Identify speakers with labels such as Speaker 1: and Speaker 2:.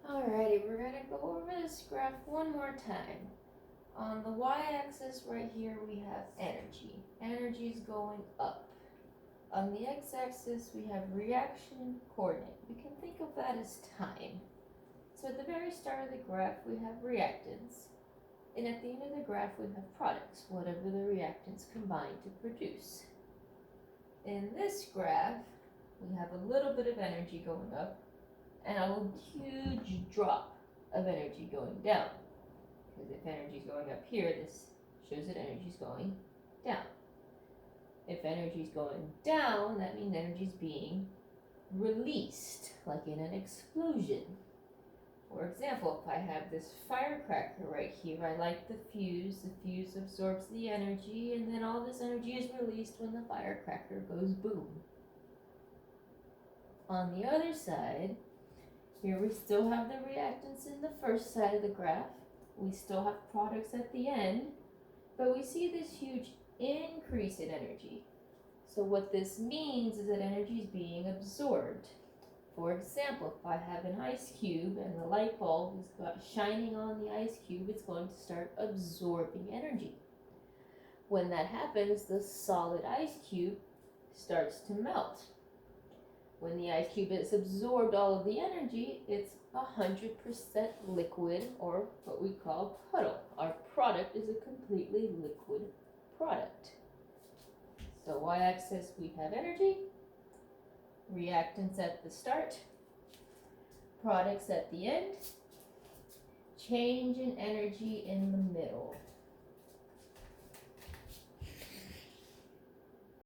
Speaker 1: Alrighty, we're gonna go over this graph one more time. On the y-axis right here we have energy. Energy is going up. On the x-axis we have reaction coordinate. We can think of that as time. So at the very start of the graph we have reactants. And at the end of the graph we have products, whatever the reactants combine to produce. In this graph we have a little bit of energy going up and a huge drop of energy going down. Because if energy is going up here, this shows that energy is going down. If energy is going down, that means energy is being released, like in an explosion. For example, if I have this firecracker right here, I light the fuse absorbs the energy, and then all this energy is released when the firecracker goes boom. On the other side, here we still have the reactants in the first side of the graph. We still have products at the end, but we see this huge increase in energy. So what this means is that energy is being absorbed. For example, if I have an ice cube and the light bulb is shining on the ice cube, it's going to start absorbing energy. When that happens, the solid ice cube starts to melt. When the ice cube has absorbed all of the energy, it's 100% liquid, or what we call puddle. Our product is a completely liquid product. So y-axis we have energy, reactants at the start, products at the end, change in energy in the middle.